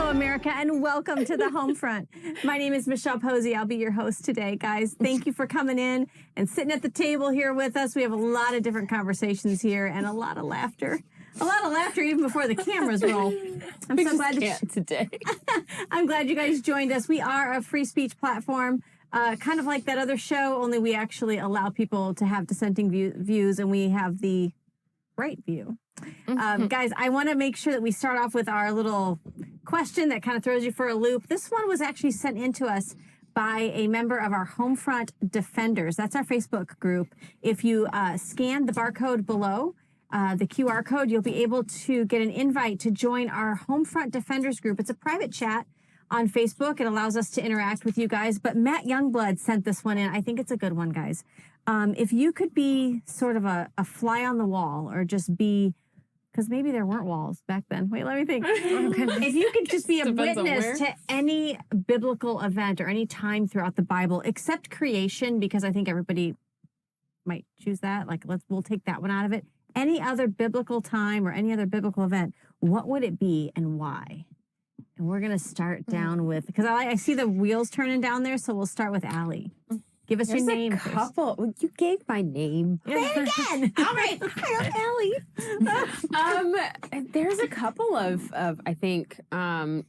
Hello, America, and welcome to the home front. My name is Michelle Pozzie. I'll be your host today, guys. Thank you for coming in and sitting at the table here with us. We have a lot of different conversations here and a lot of laughter. A lot of laughter even before the cameras roll. I'm so glad today. I'm glad you guys joined us. We are a free speech platform, kind of like that other show, only we actually allow people to have dissenting views, and we have the right view. Guys, I want to make sure that we start off with our little question that kind of throws you for a loop. This one was actually sent in to us by a member of our Homefront Defenders. That's our Facebook group. If you scan the barcode below, the QR code, you'll be able to get an invite to join our Homefront Defenders group. It's a private chat on Facebook. It allows us to interact with you guys. But Matt Youngblood sent this one in. I think it's a good one, guys. If you could be sort of a fly on the wall, or just be, because maybe there weren't walls back then. Wait, let me think. If you could just be a witness to any biblical event or any time throughout the Bible, except creation, because I think everybody might choose that. Like, we'll take that one out of it. Any other biblical time or any other biblical event, what would it be and why? And we're going to start down with, because I see the wheels turning down there, so we'll start with Aly. Give us your name. There's a couple. First. You gave my name. Say it again. All right. Hi, I'm Aly. There's a couple of I think, I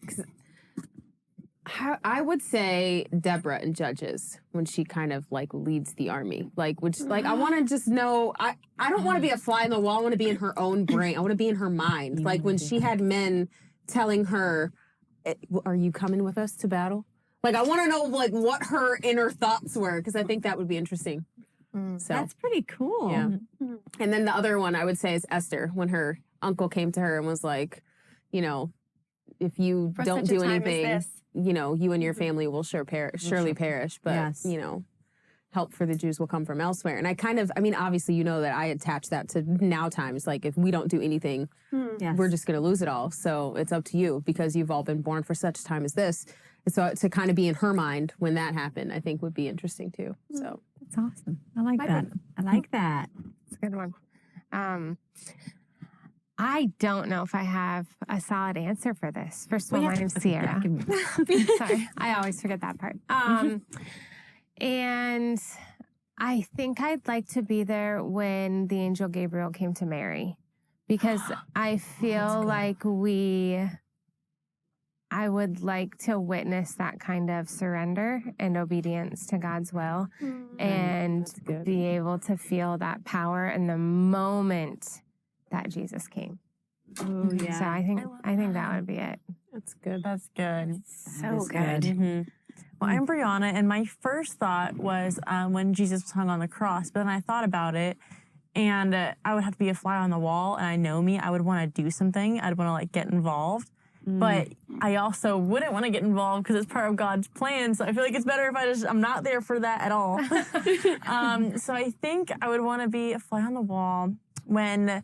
would say Deborah in Judges, when she kind of like leads the army. Like, which, like, I want to just know, I don't want to be a fly in the wall. I want to be in her own brain. I want to be in her mind. Like when she had men telling her, are you coming with us to battle? Like, I want to know, like, what her inner thoughts were, because I think that would be interesting. So That's pretty cool. Yeah. And then the other one I would say is Esther, when her uncle came to her and was like, you know, if you don't do anything, you know, you and your family will surely perish. But, you know, help for the Jews will come from elsewhere. And I mean, obviously, you know that I attach that to now times. Like, if we don't do anything, we're just going to lose it all. So it's up to you, because you've all been born for such a time as this. So to kind of be in her mind when that happened, I think would be interesting too. So that's awesome. I like that. I like that. It's a good one. I don't know if I have a solid answer for this. First of all, my name's Cierra. Sorry, I always forget that part. And I think I'd like to be there when the angel Gabriel came to Mary, because I feel like I would like to witness that kind of surrender and obedience to God's will, and be able to feel that power in the moment that Jesus came. Oh yeah. So I think that would be it. that's good. That's good. So good. Well, I'm Brianna, and my first thought was when Jesus was hung on the cross, but then I thought about it, and I would have to be a fly on the wall, and I know me, I would want to do something. I'd want to, like, get involved. But I also wouldn't want to get involved because it's part of God's plan. So I feel like it's better if I'm not there for that at all. So I think I would want to be a fly on the wall when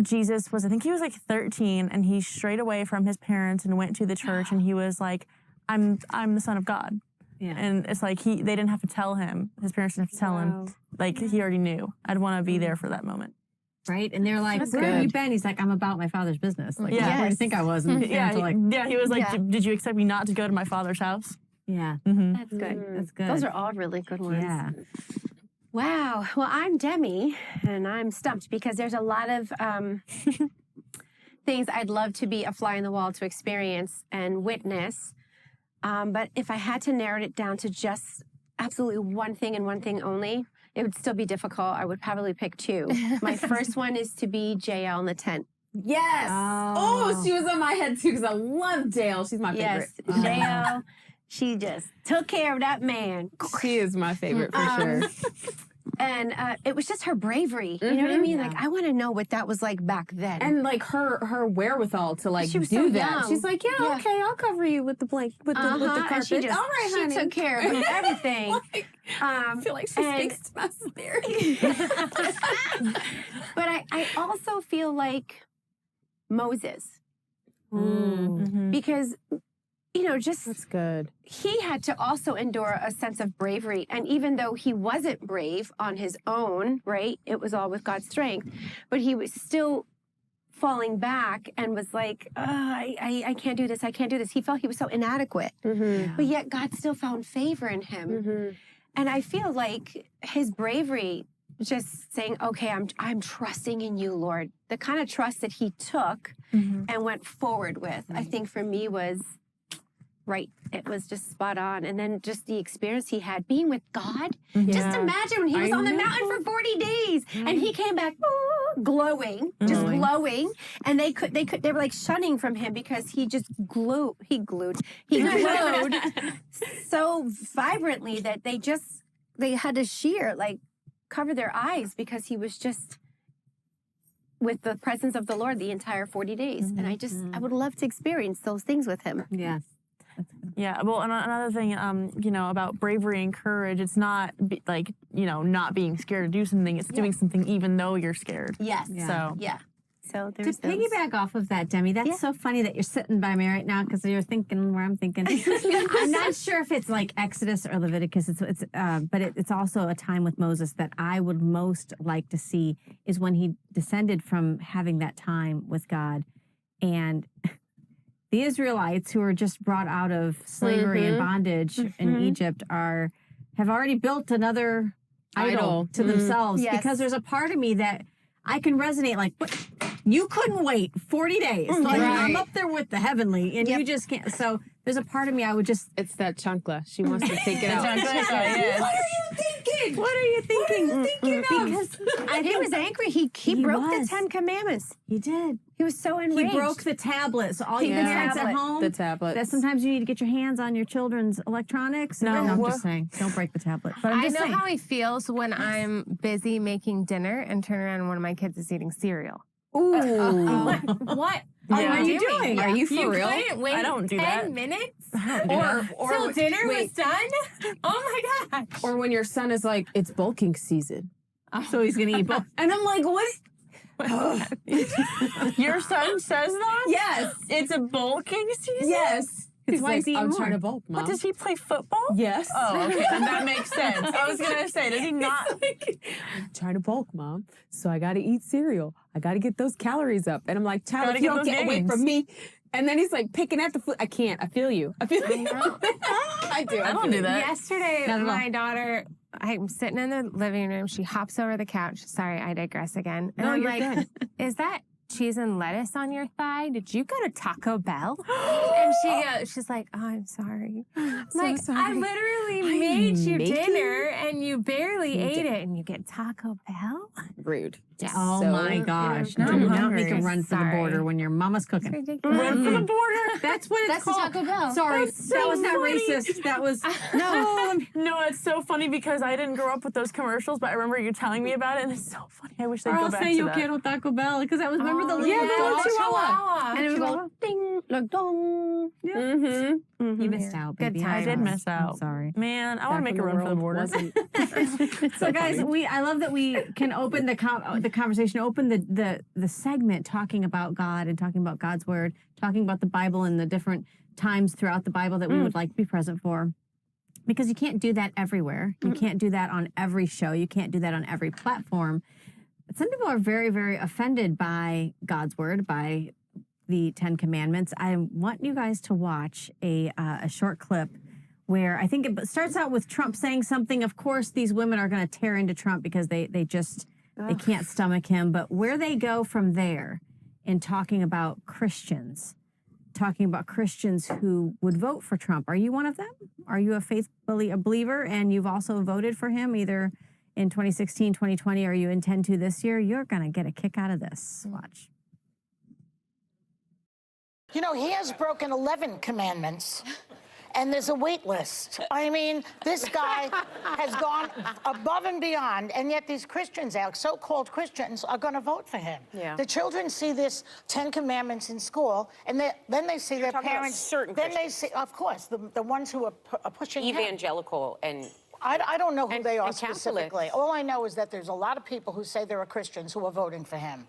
Jesus was, I think he was like 13, and he strayed away from his parents and went to the church, and he was like, I'm the son of God. Yeah. And it's like they didn't have to tell him. His parents didn't have to tell him. Like, he already knew. I'd want to be there for that moment. Right? And they're like, where have you been? He's like, I'm about my father's business. Like, yeah. where do you think I was? And he was like, did you expect me not to go to my father's house? Yeah. That's good. That's good. Those are all really good ones. Yeah. Wow. Well, I'm Demi, and I'm stumped because there's a lot of things I'd love to be a fly on the wall to experience and witness. But if I had to narrow it down to just absolutely one thing and one thing only, it would still be difficult. I would probably pick two. My first one is to be JL in the tent. Yes. Oh, she was on my head too, because I love JL. She's my favorite. Yes, JL. She just took care of that man. She is my favorite for sure. And it was just her bravery. You know what I mean? Yeah. Like, I want to know what that was like back then. And like her wherewithal to like She was do so that. young. She's like, yeah, okay, I'll cover you with the blanket, with the carpet. And she just, all right, she honey. took care of everything. I feel like she speaks to my spirit. But I also feel like Moses. Because, you know, just That's good. he had to also endure a sense of bravery. And even though he wasn't brave on his own, right? It was all with God's strength. But he was still falling back and was like, I can't do this. I can't do this. He felt he was so inadequate. But yet God still found favor in him. And I feel like his bravery, just saying, okay, I'm trusting in you, Lord. The kind of trust that he took and went forward with, I think for me was right. It was just spot on. And then just the experience he had being with God. Just imagine when he was on the mountain for 40 days and he came back glowing, just glowing. And they were like shunning from him because he just glowed so vibrantly that they had to cover their eyes because he was just with the presence of the Lord the entire 40 days. And I would love to experience those things with him. Yes. Yeah, well, and another thing, about bravery and courage, it's not not being scared to do something. It's doing something even though you're scared. Yes. So So To there's piggyback off of that, Demi, that's so funny that you're sitting by me right now because you're thinking where I'm thinking. I'm not sure if it's like Exodus or Leviticus. But it's also a time with Moses that I would most like to see is when he descended from having that time with God, and the Israelites who were just brought out of slavery and bondage in Egypt have already built another idol to themselves because there's a part of me that I can resonate like, what? You couldn't wait 40 days. Like, I'm up there with the heavenly, and you just can't. So there's a part of me I would just... It's that chancla. She wants to take it out. What are you thinking? Because he was angry. He broke the 10 Commandments. He did. He was so enraged. He broke the tablets. All you parents at home. The tablets. That sometimes you need to get your hands on your children's electronics. No, I'm just saying, don't break the tablet. But I know how he feels when I'm busy making dinner and turn around and one of my kids is eating cereal. Ooh. What are you doing? Are you for real? Wait I don't do that. 10 minutes? Or till dinner was done? Oh my gosh. Or when your son is like, it's bulking season. So he's going to eat both. And I'm like, what? Your son says that? Yes. It's a bulking season? Yes. He's why like, he's eating I'm more. trying to bulk, Mom. But does he play football? Yes. Oh, okay. Then that makes sense. I was going to say, does he not? I'm trying to bulk, Mom. So I got to eat cereal. I got to get those calories up. And I'm like, child, Gotta if you get don't those get away gains. from me. And then he's like picking at the food. I can't. I feel you. I feel you. I do. I don't do that. Yesterday, Not at all. my daughter, I'm sitting in the living room. She hops over the couch. Sorry, I digress again. And I'm you're like, is that cheese and lettuce on your thigh? Did you go to Taco Bell? And she's like, oh, I'm sorry. Like, sorry. I literally made you making- dinner and you barely ate it and you get Taco Bell? Rude. Oh So- my gosh. Yeah. Do I'm not hungry. make a run for the Sorry. border when your mama's It's cooking. ridiculous. Run for the border? That's what it's That's the called. Taco Bell. Sorry, That's so that was not funny. racist. That was no. No, it's so funny because I didn't grow up with those commercials, but I remember you telling me about it, and it's so funny. I wish they'd Or go I'll back say to yo that. quiero Taco Bell because that was remember the Oh, little yeah, dog? the Chihuahua. And it would go ding, like dong. Mm-hmm. You missed out, Good baby. times. I did miss out. I'm sorry. Man, I want to make a run for the border. So guys, I love that we can open the conversation, open the segment talking about God and talking about God's word, talking about the Bible and the different times throughout the Bible that we would like to be present for. Because you can't do that everywhere. You can't do that on every show. You can't do that on every platform. But some people are very, very offended by God's word, by the 10 Commandments. I want you guys to watch a short clip where I think it starts out with Trump saying something. Of course, these women are going to tear into Trump because they can't stomach him. But where they go from there in talking about Christians who would vote for Trump. Are you one of them? Are you a believer and you've also voted for him either in 2016, 2020, or you intend to this year? You're going to get a kick out of this. Watch. You know, he has broken 11 commandments, and there's a wait list. I mean, this guy has gone above and beyond, and yet these Christians, Alex, so-called Christians, are going to vote for him. Yeah. The children see this 10 commandments in school, and then they see their talking about parents. certain Then they Christians. see, of course, the ones who are pushing him. Evangelical and I don't know who they are and Catholics. specifically. All I know is that there's a lot of people who say they're Christians who are voting for him.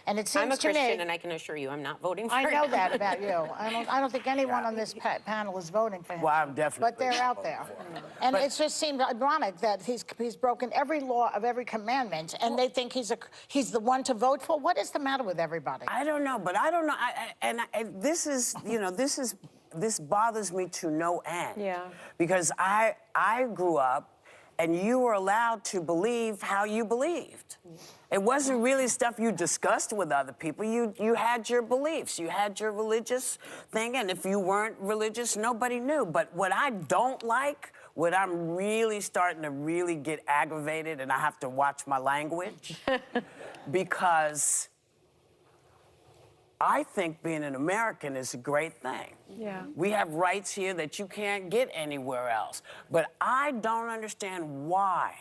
And it seems I'm a to me... Christian, and I can assure you I'm not voting for I it. know that about you. I don't think anyone on this panel is voting for him. Well, I'm definitely. But they're out there. And it just seemed ironic that he's broken every law of every commandment, and they think he's the one to vote for. What is the matter with everybody? I don't know, but I don't know. This is, this bothers me to no end. Yeah. Because I grew up, and you were allowed to believe how you believed. It wasn't really stuff you discussed with other people. You had your beliefs. You had your religious thing, and if you weren't religious, nobody knew. But what I don't like, what I'm really starting to really get aggravated, and I have to watch my language, because I think being an American is a great thing. Yeah. We have rights here that you can't get anywhere else. But I don't understand why.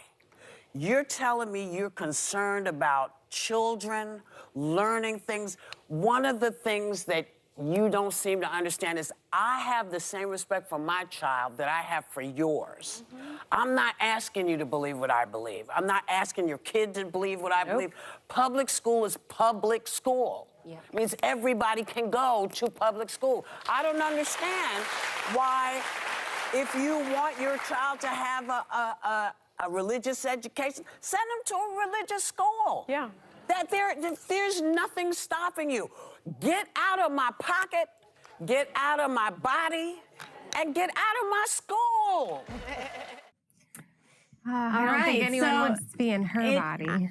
You're telling me you're concerned about children learning things. One of the things that you don't seem to understand is I have the same respect for my child that I have for yours. I'm not asking you to believe what I believe. I'm not asking your kid to believe what I believe. Public school is public school. Yeah. It means everybody can go to public school. I don't understand why, if you want your child to have a religious education, send them to a religious school. Yeah. There's nothing stopping you. Get out of my pocket, get out of my body, and get out of my school. I don't think anyone wants to be in her body.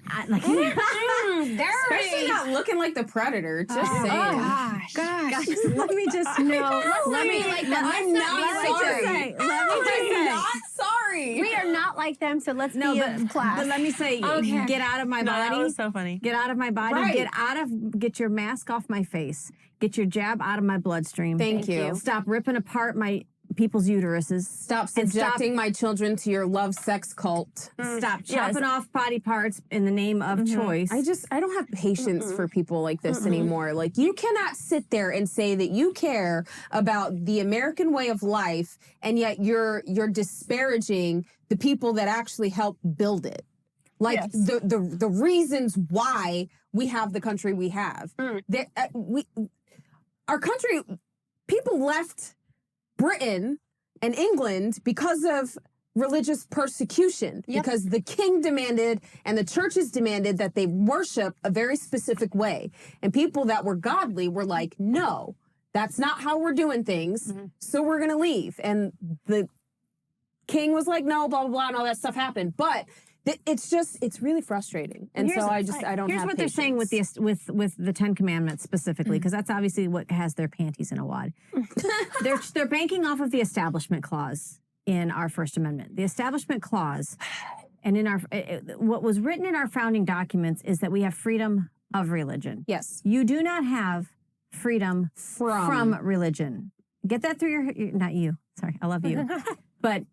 Especially not looking like the predator. Just saying. Gosh. Let me just know. I'm not sorry. Not sorry. We are not like them, so let's be in class. But let me say, get out of my body. That was so funny. Get out of my body. Right. Get your mask off my face. Get your jab out of my bloodstream. Thank you. Stop ripping apart my people's uteruses. Stop subjecting my children to your love sex cult. Stop chopping off body parts in the name of choice. I don't have patience for people like this anymore. Like, you cannot sit there and say that you care about the American way of life, and yet you're disparaging the people that actually helped build it. Like, the reasons why we have the country we have. Our country, people left Britain and England because of religious persecution, because the king demanded and the churches demanded that they worship a very specific way. And people that were godly were like, no, that's not how we're doing things. So we're going to leave. And the king was like, no, blah, blah, blah, and all that stuff happened. But it's really frustrating. And so I don't Here's have what patience. they're saying with the 10 Commandments specifically, because that's obviously what has their panties in a wad. They're banking off of the Establishment Clause in our First Amendment. The Establishment Clause, and in our what was written in our founding documents is that we have freedom of religion. Yes. You do not have freedom from religion. Get that through your not you. Sorry, I love you. But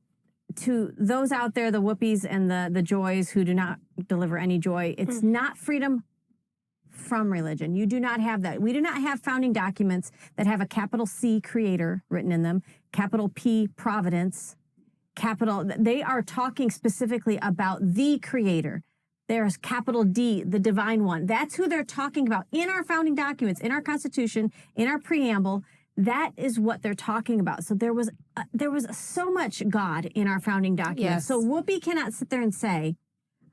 to those out there, the whoopies and the joys who do not deliver any joy, it's not freedom from religion. You do not have that. We do not have founding documents that have a capital C creator written in them, capital P providence, they are talking specifically about the creator. There's capital D, the divine one. That's who they're talking about in our founding documents, in our Constitution, in our preamble. That is what they're talking about. So there was so much God in our founding documents. Yes. So Whoopi cannot sit there and say,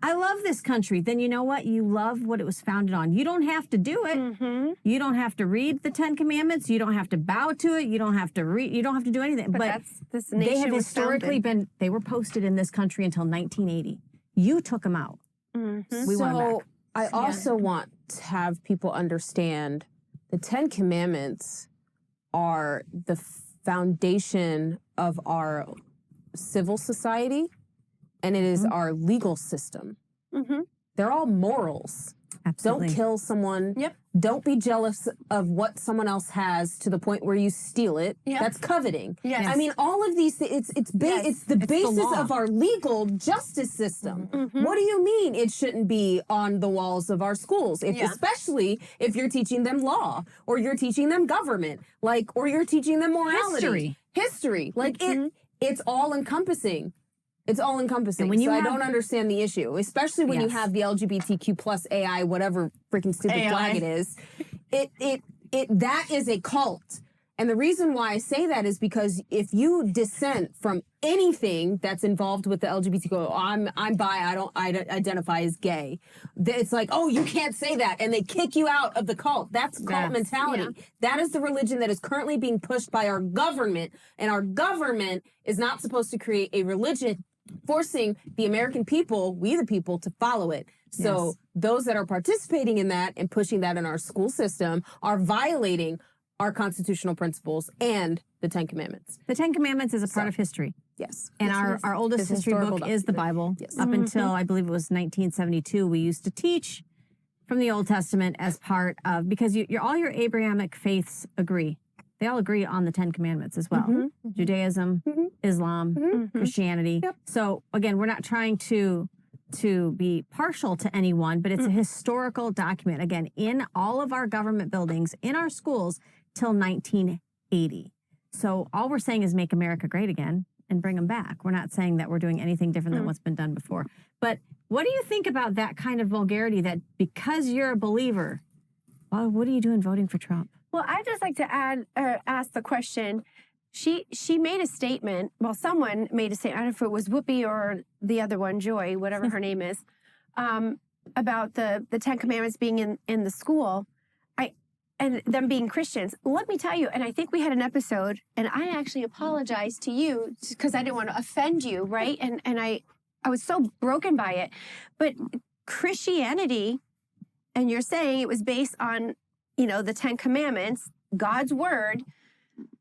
I love this country. Then you know what? You love what it was founded on. You don't have to do it. You don't have to read the 10 Commandments. You don't have to bow to it. You don't have to read. You don't have to do anything. But this they nation have was historically founded. they were posted in this country until 1980. You took them out. We want 'em back. I also want to have people understand the 10 Commandments are the foundation of our civil society, and it is our legal system. They're all morals. Absolutely. Don't kill someone. Don't be jealous of what someone else has to the point where you steal it. That's coveting. I mean, all of these things, it's the basis law. of our legal justice system. What do you mean it shouldn't be on the walls of our schools? Especially if you're teaching them law, or you're teaching them government, or you're teaching them morality. History. Like, it's all encompassing. It's all encompassing. when you so have- I don't understand the issue, especially when you Yes. have the LGBTQ plus AI, whatever freaking stupid AI. flag it is. That is a cult. And the reason why I say that is because if you dissent from anything that's involved with the LGBTQ, I'm bi, I identify as gay. It's like, oh, you can't say that, and they kick you out of the cult. That's cult mentality. Yeah. That is the religion that is currently being pushed by our government, and our government is not supposed to create a religion forcing the American people, we the people, to follow it. So those that are participating in that and pushing that in our school system are violating our constitutional principles and the Ten Commandments. The Ten Commandments is a part of history. Yes. And our oldest history book is the Bible. Yes. Up until, I believe it was 1972, we used to teach from the Old Testament as part of, because all your Abrahamic faiths agree. They all agree on the Ten Commandments as well. Judaism, Islam, Christianity. Yep. So again, we're not trying to be partial to anyone, but it's a historical document. Again, in all of our government buildings, in our schools, till 1980. So all we're saying is make America great again and bring them back. We're not saying that we're doing anything different than what's been done before. But what do you think about that kind of vulgarity, that because you're a believer, well, what are you doing voting for Trump? Well, I'd just like to ask the question. She made a statement. Well, someone made a statement. I don't know if it was Whoopi or the other one, Joy, whatever her name is, about the Ten Commandments being in the school, and them being Christians. Let me tell you, and I think we had an episode, and I actually apologized to you because I didn't want to offend you, right? And I was so broken by it. But Christianity, and you're saying it was based on, the Ten Commandments, God's word.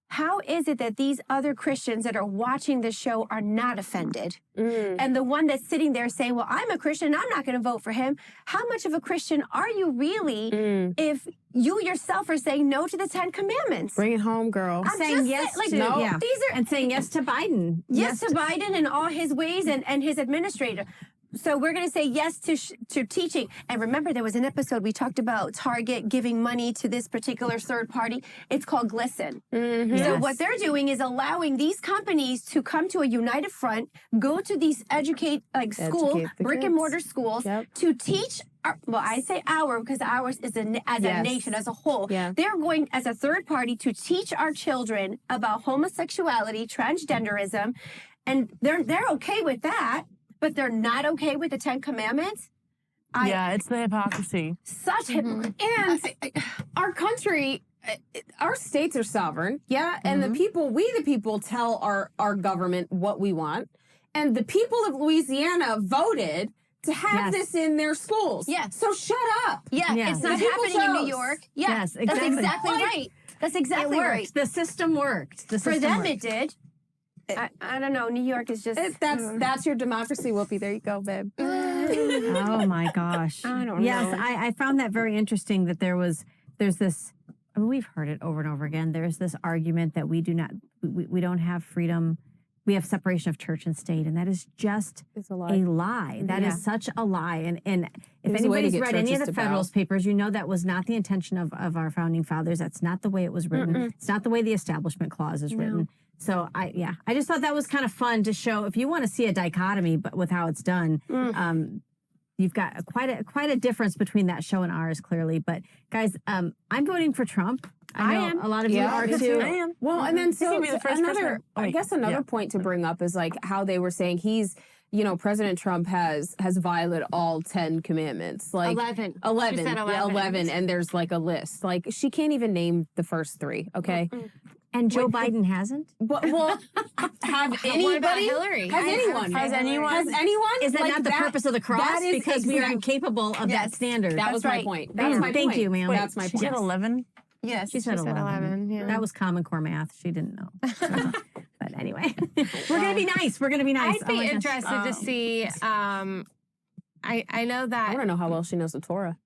How is it that these other Christians that are watching the show are not offended? And the one that's sitting there saying, well, I'm a Christian, I'm not going to vote for him. How much of a Christian are you really if you yourself are saying no to the Ten Commandments? Bring it home, girl. I'm saying yes to, these are, and saying yes to Biden. Yes to Biden and all his ways and his administrator. So we're going to say yes to teaching. And remember, there was an episode we talked about Target giving money to this particular third party. It's called Glisten. So what they're doing is allowing these companies to come to a united front, go to these schools, brick and mortar schools, to teach. I say our, because ours is a nation as a whole. Yeah. They're going as a third party to teach our children about homosexuality, transgenderism, and they're okay with that. But they're not okay with the Ten Commandments? It's the hypocrisy. Such hypocrisy. And our country, our states are sovereign, and the people tell our government what we want. And the people of Louisiana voted to have this in their schools. Yes. So shut up. It's not happening in New York. Yes, exactly. That's exactly right. That's exactly right. The system worked. For them, it did. I don't know. New York is just... That's your democracy, Whoopi. There you go, babe. Oh, my gosh. I don't know. Yes, I found that very interesting that there's this... I mean, we've heard it over and over again. There's this argument that we don't have freedom. We have separation of church and state, and that is just a lie. That is such a lie. And if anybody's read any of the Federalist Papers, you know that was not the intention of our founding fathers. That's not the way it was written. It's not the way the Establishment Clause is written. So I just thought that was kind of fun to show. If you want to see a dichotomy, but with how it's done, you've got quite a difference between that show and ours, clearly. But guys, I'm voting for Trump. I know a lot of you are too. I am. Well, and then another point to bring up is like how they were saying President Trump has violated all 10 commandments. Like 11. 11. She said 11. Yeah, 11. And there's like a list. Like she can't even name the first 3. Okay. And Joe Biden hasn't? Well, have anybody? What about Hillary? Has anyone? Has anyone? Is that not the purpose of the cross? Because we are incapable of that standard. That was my point. That's my point. Thank you, ma'am. That's my point. She said 11? Yes. She said 11. Yeah. That was Common Core math. She didn't know. But anyway, we're going to be nice. We're going to be nice. I'd be interested to see. I know that. I want to know how well she knows the Torah.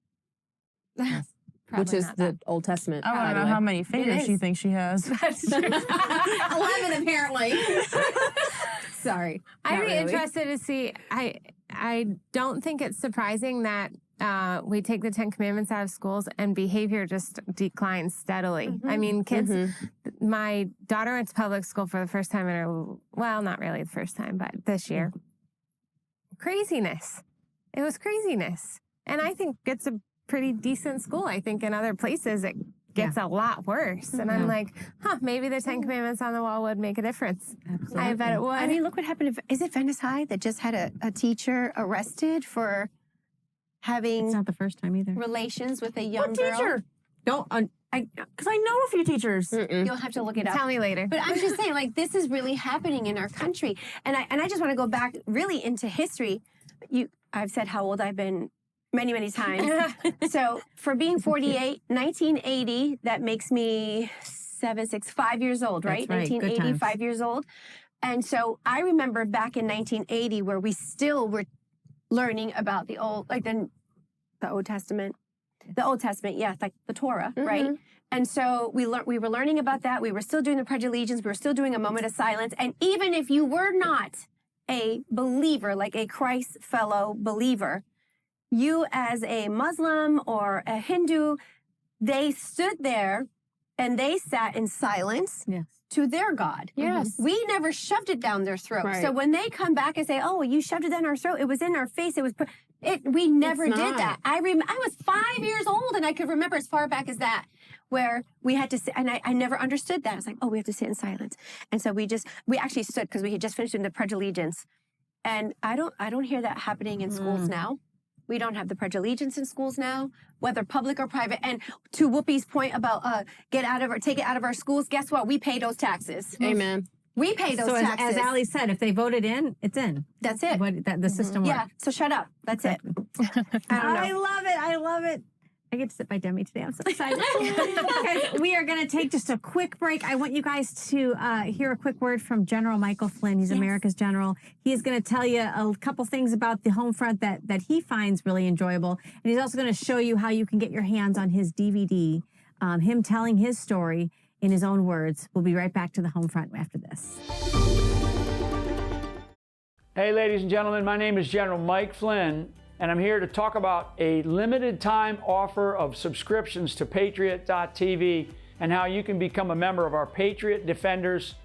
Which is the Old Testament. I want to know how many fingers she thinks she has. That's true. 11, apparently. Sorry. I'd be interested to see. I don't think it's surprising that we take the 10 Commandments out of schools and behavior just declines steadily. I mean, kids, my daughter went to public school for the first time in her, well, not really the first time, but this year. craziness. It was craziness. And I think it's a pretty decent school. I think in other places it gets a lot worse. And I'm like, maybe the 10 Commandments on the wall would make a difference. Absolutely. I bet it would. I mean, look what happened. Is it Venice High that just had a teacher arrested for having It's not the first time either. relations with a young What girl? teacher? Don't. Because I know a few teachers. You'll have to look it up. Tell me later. But I'm just saying, like, this is really happening in our country. And I just want to go back really into history. I've said how old I've been many, many times. So for being 48, 1980, that makes me 5 years old, right? That's right. Good 1980, times. 5 years old. And so I remember back in 1980 where we still were learning about the Old Testament. The Old Testament, yeah, like the Torah, right? And so we were learning about that. We were still doing the Pledge of Allegiance. We were still doing a moment of silence. And even if you were not a believer, like a Christ fellow believer, you as a Muslim or a Hindu, they stood there and they sat in silence to their God. Yes. We never shoved it down their throat. Right. So when they come back and say, "Oh, you shoved it down our throat. It was in our face. It was." We never did that. I was 5 years old, and I could remember as far back as that, where we had to sit, and I never understood that. I was like, "Oh, we have to sit in silence," and so we actually stood because we had just finished doing the Pledge of Allegiance, and I don't hear that happening in schools now. We don't have the Pledge of Allegiance in schools now, whether public or private. And to Whoopi's point about take it out of our schools, guess what? We pay those taxes. Amen. We pay those taxes. As Aly said, if they voted in, it's in. That's it. The system works. Yeah, so shut up. That's it. I love it. I love it. I get to sit by Demi today. I'm so excited. Guys, we are going to take just a quick break. I want you guys to hear a quick word from General Michael Flynn. He's America's general. He is going to tell you a couple things about the home front that he finds really enjoyable. And he's also going to show you how you can get your hands on his DVD, him telling his story in his own words. We'll be right back to the home front after this. Hey, ladies and gentlemen, my name is General Mike Flynn, and I'm here to talk about a limited time offer of subscriptions to Patriot.tv and how you can become a member of our Patriot Defenders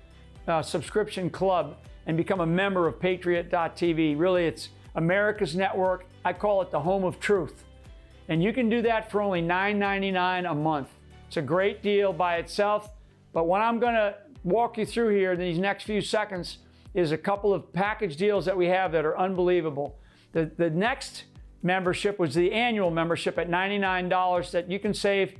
subscription club and become a member of Patriot.tv. Really, it's America's network. I call it the home of truth. And you can do that for only $9.99 a month. It's a great deal by itself, but what I'm going to walk you through here in these next few seconds is a couple of package deals that we have that are unbelievable. The next membership was the annual membership at $99 that you can save.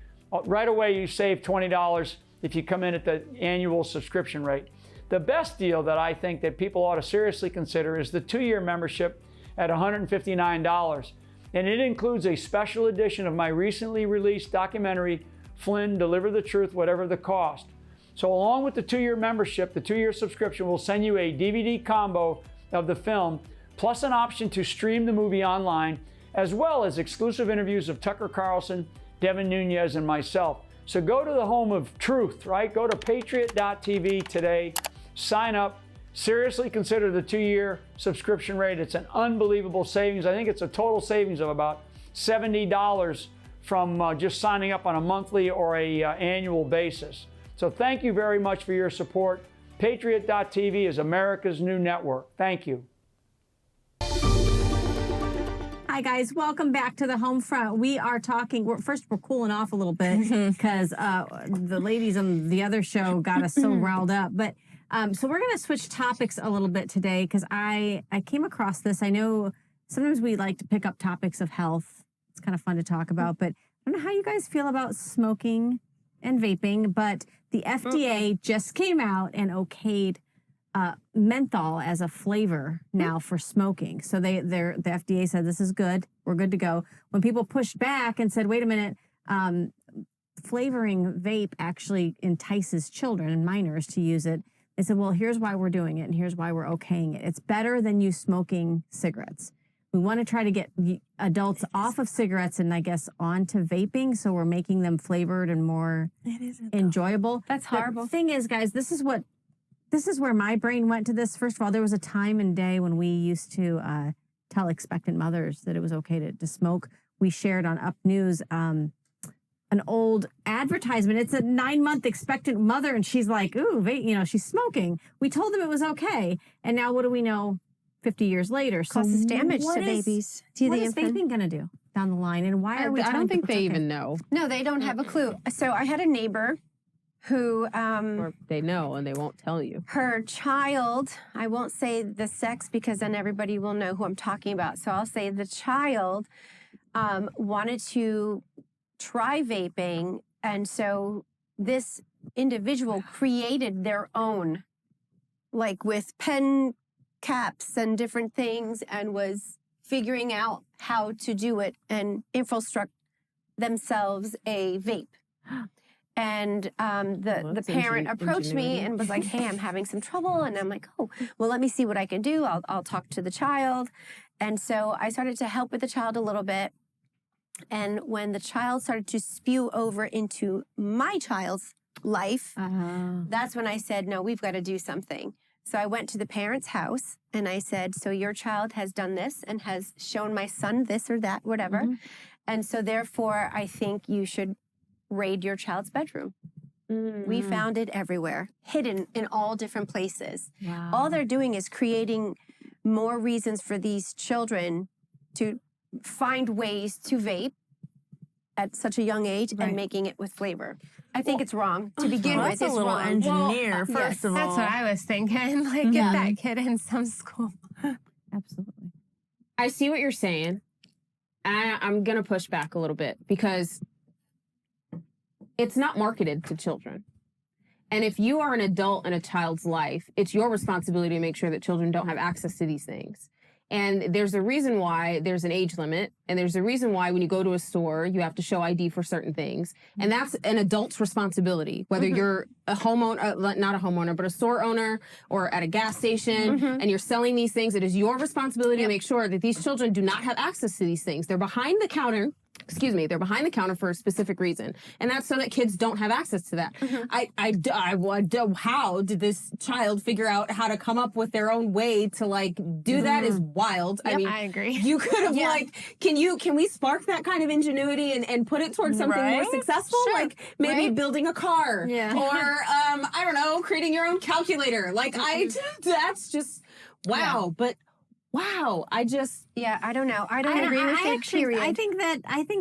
Right away, you save $20 if you come in at the annual subscription rate. The best deal that I think that people ought to seriously consider is the 2-year membership at $159. And it includes a special edition of my recently released documentary, Flynn, Deliver the Truth, Whatever the Cost. So along with the 2-year membership, the 2-year subscription will send you a DVD combo of the film, plus an option to stream the movie online, as well as exclusive interviews of Tucker Carlson, Devin Nunes, and myself. So go to the home of truth, right? Go to Patriot.tv today, sign up, seriously consider the 2-year subscription rate. It's an unbelievable savings. I think it's a total savings of about $70 from just signing up on a monthly or a annual basis. So thank you very much for your support. Patriot.tv is America's new network. Thank you. Hi, guys. Welcome back to the home front. We are talking, we're cooling off a little bit because the ladies on the other show got us so riled up. But so we're going to switch topics a little bit today because I came across this. I know sometimes we like to pick up topics of health. It's kind of fun to talk about, but I don't know how you guys feel about smoking and vaping, but the FDA just came out and okayed menthol as a flavor now for smoking. So the FDA said this is good. We're good to go. When people pushed back and said, wait a minute, flavoring vape actually entices children and minors to use it. They said, well, here's why we're doing it and here's why we're okaying it. It's better than you smoking cigarettes. We want to try to get adults off of cigarettes and I guess onto vaping. So we're making them flavored and more enjoyable. That's horrible. The thing is, guys, this is where my brain went to this. First of all, there was a time and day when we used to tell expectant mothers that it was okay to smoke. We shared on Up News an old advertisement. It's a 9-month expectant mother, and she's like, ooh, she's smoking. We told them it was okay. And now what do we know? 50 years later. So Causes damage what to is- babies. What is vaping going to do down the line? And why are we I don't think they even know. No, they don't have a clue. So I had a neighbor who Or they know and they won't tell you. her child, I won't say the sex because then everybody will know who I'm talking about. So I'll say the child wanted to try vaping. And so this individual created their own, like with pen caps and different things, and was figuring out how to do it and infrastructure themselves a vape. And the parent approached me and was like, hey, I'm having some trouble. And I'm like, oh, well, let me see what I can do. I'll talk to the child. And so I started to help with the child a little bit. And when the child started to spew over into my child's life, that's when I said, no, we've got to do something. So I went to the parent's house and I said, so your child has done this and has shown my son this or that, whatever. And so therefore, I think you should raid your child's bedroom. We found it everywhere, hidden in all different places. Wow. All they're doing is creating more reasons for these children to find ways to vape at such a young age and making it with flavor. I think it's wrong to begin Well, with. that's a It's little wrong. engineer, first of all. That's what I was thinking. Like, get that kid in some school. Absolutely. I see what you're saying. And I'm going to push back a little bit because it's not marketed to children. And if you are an adult in a child's life, it's your responsibility to make sure that children don't have access to these things. And there's a reason why there's an age limit. And there's a reason why when you go to a store, you have to show ID for certain things. And that's an adult's responsibility, whether you're a homeowner, not a homeowner, but a store owner or at a gas station and you're selling these things. It is your responsibility to make sure that these children do not have access to these things. They're behind the counter. Excuse me, they're behind the counter for a specific reason. And that's so that kids don't have access to that. How did this child figure out how to come up with their own way to like do that is wild. I mean, I agree. You could have like, can we spark that kind of ingenuity and put it towards something more successful? Like maybe building a car or, I don't know, creating your own calculator. Like that's just, wow. But wow, I don't know. I don't agree with it, period. I think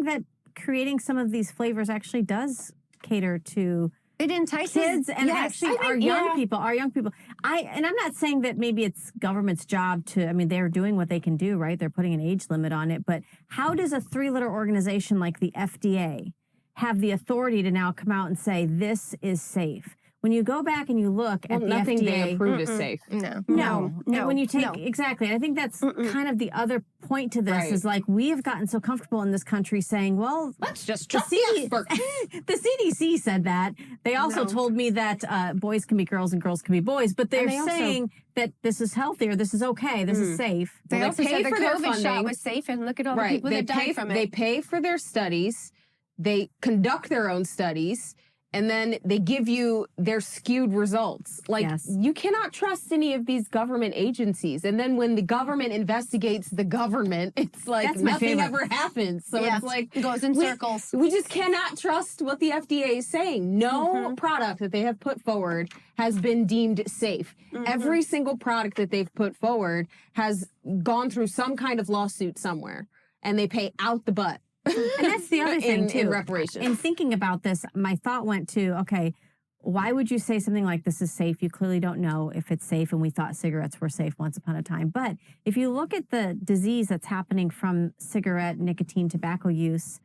that creating some of these flavors actually does cater to it entices kids and actually our young people. And I'm not saying that maybe it's government's job to, I mean, they're doing what they can do, right? They're putting an age limit on it. But how does a three-letter organization like the FDA have the authority to now come out and say this is safe? When you go back and you look at the nothing FDA, they approve is safe. No. And when you take exactly, I think that's kind of the other point to this is like we have gotten so comfortable in this country saying, well, let's just trust the experts. The CDC said that. They also told me that boys can be girls and girls can be boys, but they're saying that this is healthy or this is okay, this is safe. They also said the COVID shot was safe, and look at all the people that died from it. They pay for their studies. They conduct their own studies. And then they give you their skewed results. Like, you cannot trust any of these government agencies. And then when the government investigates the government, it's like nothing ever happens. So it's like... It goes in circles. We just cannot trust what the FDA is saying. No product that they have put forward has been deemed safe. Every single product that they've put forward has gone through some kind of lawsuit somewhere. And they pay out the butt. And that's the other thing, too. In reparations. In thinking about this, my thought went to, okay, why would you say something like this is safe? You clearly don't know if it's safe, and we thought cigarettes were safe once upon a time. But if you look at the disease that's happening from cigarette, nicotine, tobacco use,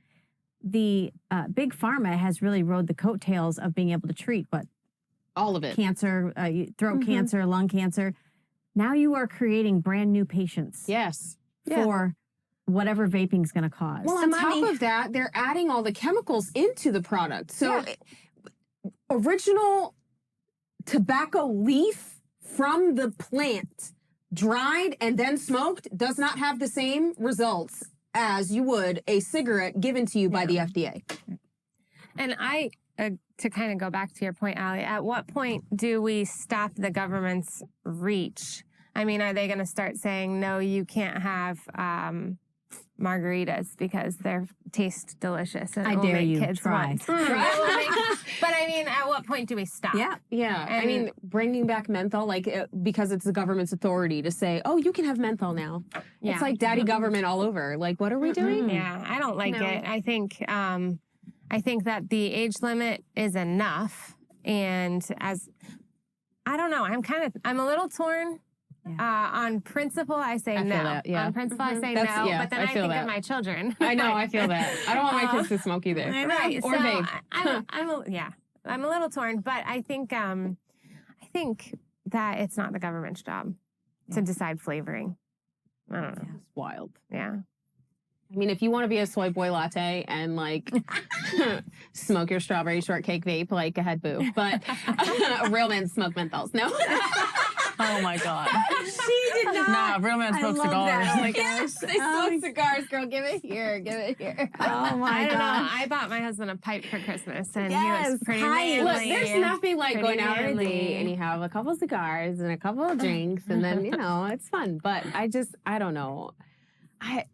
the big pharma has really rode the coattails of being able to treat what? All of it. Cancer, throat cancer, lung cancer. Now you are creating brand new patients. Yes. For whatever vaping's going to cause. Well, on top of that, they're adding all the chemicals into the product. So original tobacco leaf from the plant, dried and then smoked, does not have the same results as you would a cigarette given to you by the FDA. And to kind of go back to your point, Aly, at what point do we stop the government's reach? I mean, are they going to start saying, no, you can't have margaritas because they taste delicious and I it will dare make you, kids try. want. But I mean, at what point do we stop? Yeah. Yeah, I mean, bringing back menthol, like, because it's the government's authority to say, oh, you can have menthol now. Yeah. It's like daddy government all over. Like, what are we doing? Yeah, I don't like No. it. I think that the age limit is enough, and I don't know, I'm a little torn. On principle, I say I no. feel that, yeah. On principle, I say That's- no. yeah, But then I I feel think that. of my children. I know, I feel that. I don't want my kids to smoke either. Right. Or so vape. I'm a little torn, but I think that it's not the government's job to decide flavoring. I don't know. It's wild. Yeah. I mean, if you want to be a soy boy latte and like smoke your strawberry shortcake vape, like, go ahead, boo. But a real man smoke menthols. No. Oh my God. She did not. Nah, real man smokes love cigars. that. Oh my Yes, they smoke cigars, girl. Give it here. Give it here. Oh my I don't know. God. I bought my husband a pipe for Christmas, and he Yes, was pretty pipe. Look, manly. there's nothing like Pretty going out on a manly. date and you have a couple cigars and a couple of drinks and then, you know, it's fun. But I don't know.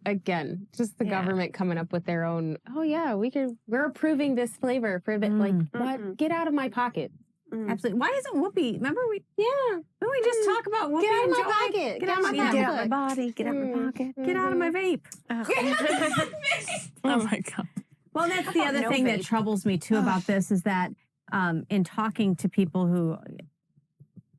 Again, just the government coming up with their own, oh yeah, we're approving this flavor. Prove it. Like, what? Get out of my pocket. Absolutely. Why isn't Whoopi? Remember didn't we just talk about Whoopi? Get out of and my Joy? pocket. Get out of my Get out pocket. my body. Get out my pocket. Get out of my vape. Oh my God. Well, that's the other no thing that vape. troubles me too about this is that in talking to people who,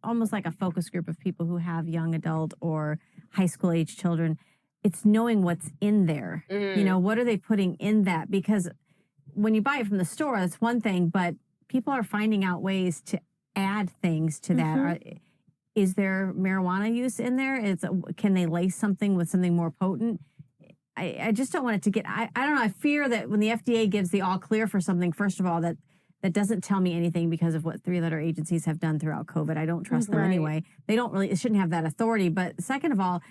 almost like a focus group of people who have young adult or high school age children, it's knowing what's in there. You know, what are they putting in that? Because when you buy it from the store, that's one thing, but people are finding out ways to add things to that. Is there marijuana use in there? Can they lace something with something more potent? I just don't want it to get, I don't know, I fear that when the FDA gives the all clear for something, first of all, that doesn't tell me anything because of what three-letter agencies have done throughout COVID. I don't trust them anyway. They don't really, it shouldn't have that authority. But second of all,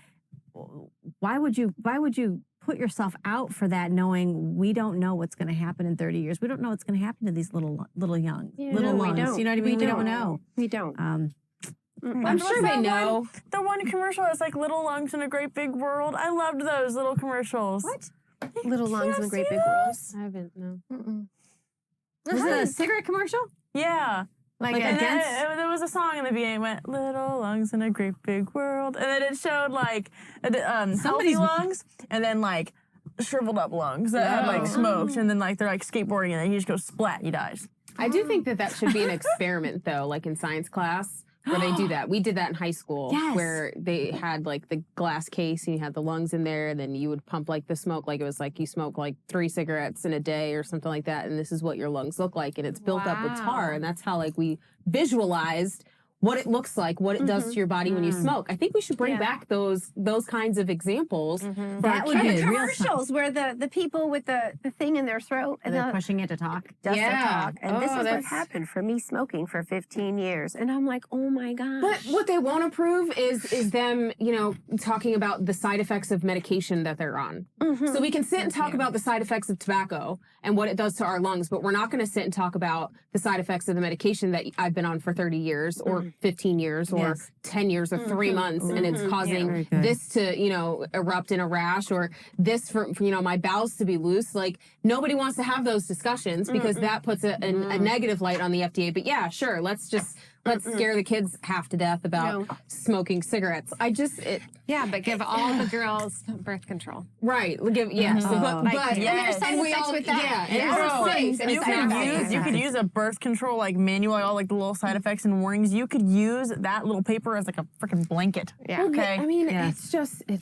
why would you put yourself out for that knowing we don't know what's going to happen in 30 years? We don't know what's going to happen to these little lungs. We don't. You know what I mean? We don't know. We don't. I'm sure they know. The one commercial that's like little lungs in a great big world. I loved those little commercials. What? Little lungs in a great big world. I haven't, no. Was it a cigarette commercial? Yeah. Like And then against? there was a song in the beginning went, little lungs in a great big world. And then it showed like healthy lungs and then like shriveled up lungs that had like smoked. And then like they're like skateboarding and then he just goes splat, he dies. I do think that should be an experiment, though, like in science class, where they do that. We did that in high school, Yes. where they had like the glass case and you had the lungs in there, and then you would pump like the smoke, like it was like you smoke like 3 cigarettes in a day or something like that, and this is what your lungs look like, and it's built up with tar, and that's how like we visualized what it looks like, what it does to your body when you smoke. I think we should bring back those kinds of examples. That would be And the a real commercials where the people with the thing in their throat and they're pushing it to talk. does Yeah. the talk. And this Oh, is what that's- happened for me smoking for 15 years. And I'm like, oh my gosh. But what they won't approve is them, you know, talking about the side effects of medication that they're on. So we can sit and talk about the side effects of tobacco and what it does to our lungs, but we're not going to sit and talk about the side effects of the medication that I've been on for 30 years or 15 years or 10 years or 3 months, and it's causing this to, you know, erupt in a rash, or this for you know, my bowels to be loose. Like, nobody wants to have those discussions because that puts a negative light on the FDA. But yeah, sure, let's scare the kids half to death about smoking cigarettes. Yeah, but give all the girls birth control. Right. But yes. and we all, with that. yeah, and Bro, it's safe. And you it's could safe. you could use a birth control like manual, all like the little side effects and warnings. You could use that little paper as like a freaking blanket. Yeah. Okay. I mean, it's absolutely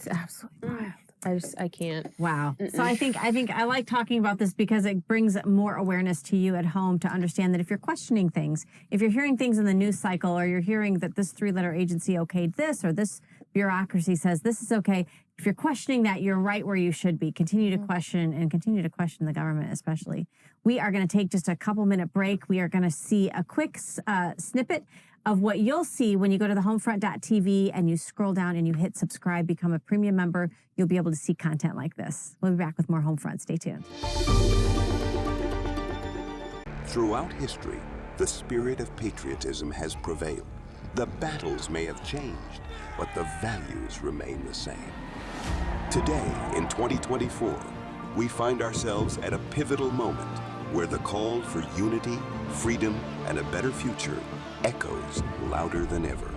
wild. I can't. Wow. So I think I like talking about this because it brings more awareness to you at home to understand that if you're questioning things, if you're hearing things in the news cycle, or you're hearing that this 3-letter agency okayed this, or this bureaucracy says this is okay, if you're questioning that, you're right where you should be. Continue to question, and continue to question the government especially. We are going to take just a couple-minute break. We are going to see a quick snippet of what you'll see when you go to the homefront.tv and you scroll down and you hit subscribe, become a premium member. You'll be able to see content like this. We'll be back with more Homefront. Stay tuned. Throughout history, the spirit of patriotism has prevailed. The battles may have changed, but the values remain the same. Today, in 2024, we find ourselves at a pivotal moment where the call for unity, freedom, and a better future echoes louder than ever.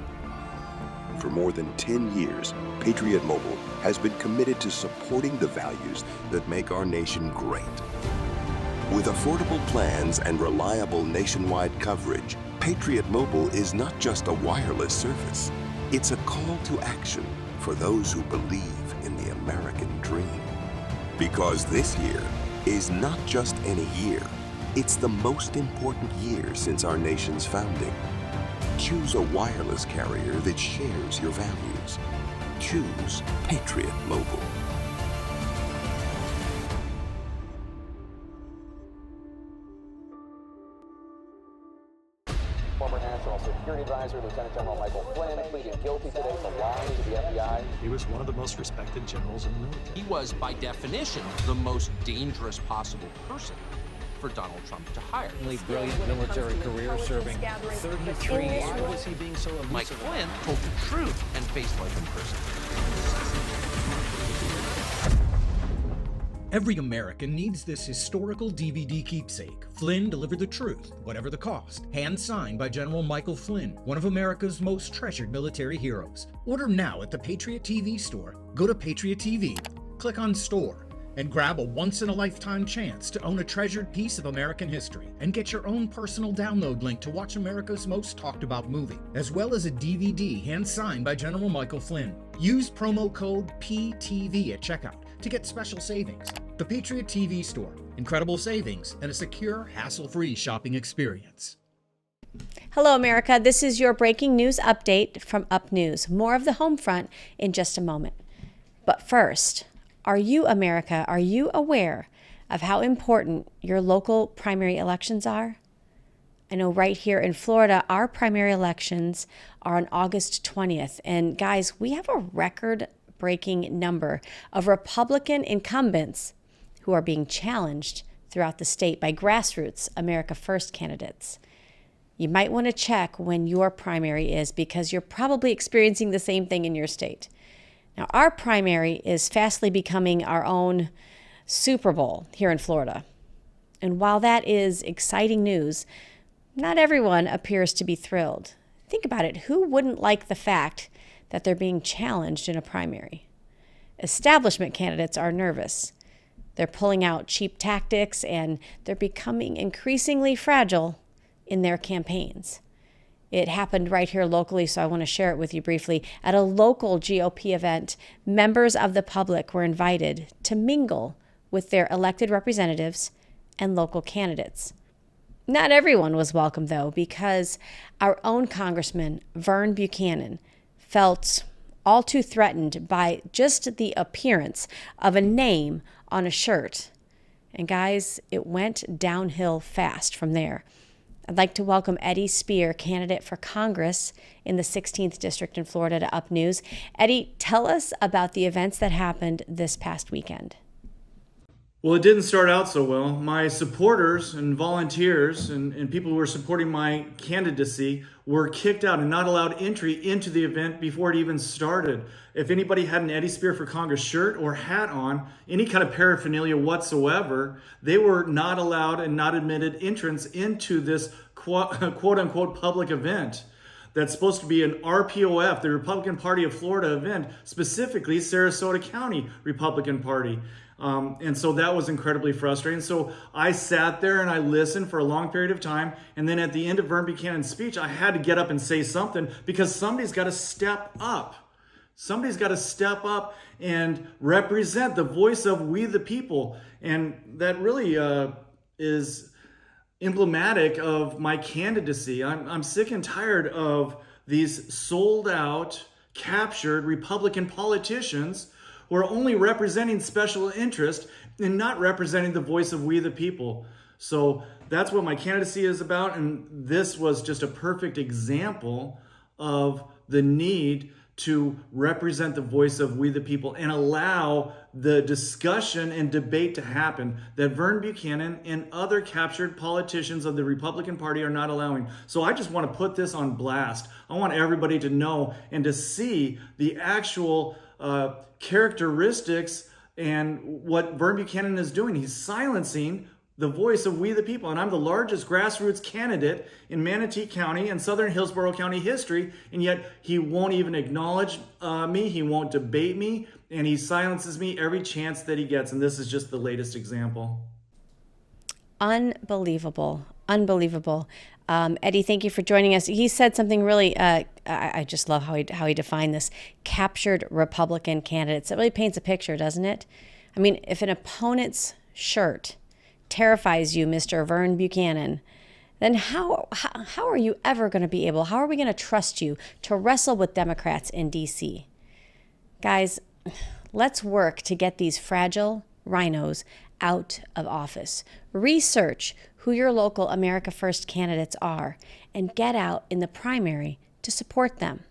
For more than 10 years, Patriot Mobile has been committed to supporting the values that make our nation great. With affordable plans and reliable nationwide coverage, Patriot Mobile is not just a wireless service. It's a call to action for those who believe in the American dream. Because this year is not just any year, it's the most important year since our nation's founding. Choose a wireless carrier that shares your values. Choose Patriot Mobile. Former National Security Advisor Lieutenant General Michael Flynn pleaded guilty today to lying to the FBI. He was one of the most respected generals in the military. He was, by definition, the most dangerous possible person for Donald Trump to hire. Brilliant military career, serving 33 years. Why was he being so elusive? Mike Flynn told the truth and faced life in prison. Every American needs this historical DVD keepsake. Flynn delivered the truth, whatever the cost. Hand signed by General Michael Flynn, one of America's most treasured military heroes. Order now at the Patriot TV store. Go to Patriot TV, click on Store, and grab a once-in-a-lifetime chance to own a treasured piece of American history, and get your own personal download link to watch America's most talked-about movie, as well as a DVD hand-signed by General Michael Flynn. Use promo code PTV at checkout to get special savings. The Patriot TV store, incredible savings and a secure, hassle-free shopping experience. Hello, America. This is your breaking news update from Up News. More of the home front in just a moment. But first, are you, America, are you aware of how important your local primary elections are? I know right here in Florida, our primary elections are on August 20th. And guys, we have a record-breaking number of Republican incumbents who are being challenged throughout the state by grassroots America First candidates. You might want to check when your primary is, because you're probably experiencing the same thing in your state. Now, our primary is fastly becoming our own Super Bowl here in Florida. And while that is exciting news, not everyone appears to be thrilled. Think about it. Who wouldn't like the fact that they're being challenged in a primary? Establishment candidates are nervous. They're pulling out cheap tactics, and they're becoming increasingly fragile in their campaigns. It happened right here locally, so I want to share it with you briefly. At a local GOP event, members of the public were invited to mingle with their elected representatives and local candidates. Not everyone was welcome, though, because our own Congressman, Vern Buchanan, felt all too threatened by just the appearance of a name on a shirt. And guys, it went downhill fast from there. I'd like to welcome Eddie Spear, candidate for Congress in the 16th District in Florida, to Up News. Eddie, tell us about the events that happened this past weekend. Well, it didn't start out so well. My supporters and volunteers and people who were supporting my candidacy were kicked out and not allowed entry into the event before it even started. If anybody had an Eddie Spear for Congress shirt or hat on, any kind of paraphernalia whatsoever, they were not allowed and not admitted entrance into this quote-unquote public event that's supposed to be an RPOF, the Republican Party of Florida event, specifically Sarasota County Republican Party. And so that was incredibly frustrating. So I sat there and I listened for a long period of time. And then at the end of Vern Buchanan's speech, I had to get up and say something, because somebody's got to step up. Somebody's got to step up and represent the voice of we the people. And that really is emblematic of my candidacy. I'm sick and tired of these sold out, captured Republican politicians who are only representing special interest and not representing the voice of we the people. So that's what my candidacy is about. And this was just a perfect example of the need to represent the voice of we the people and allow the discussion and debate to happen that Vern Buchanan and other captured politicians of the Republican Party are not allowing. So I just want to put this on blast. I want everybody to know and to see the actual characteristics and what Vern Buchanan is doing. He's silencing the voice of we the people. And I'm the largest grassroots candidate in Manatee County and Southern Hillsborough County history, and yet he won't even acknowledge me, he won't debate me, and he silences me every chance that he gets. And this is just the latest example. Unbelievable. Unbelievable. Eddie, thank you for joining us. He said something really, I just love how he defined this, captured Republican candidates. It really paints a picture, doesn't it? I mean, if an opponent's shirt terrifies you, Mr. Vern Buchanan, then how are you ever going to be able, how are we going to trust you to wrestle with Democrats in D.C.? Guys, let's work to get these fragile rhinos out of office. Research who your local America First candidates are and get out in the primary to support them.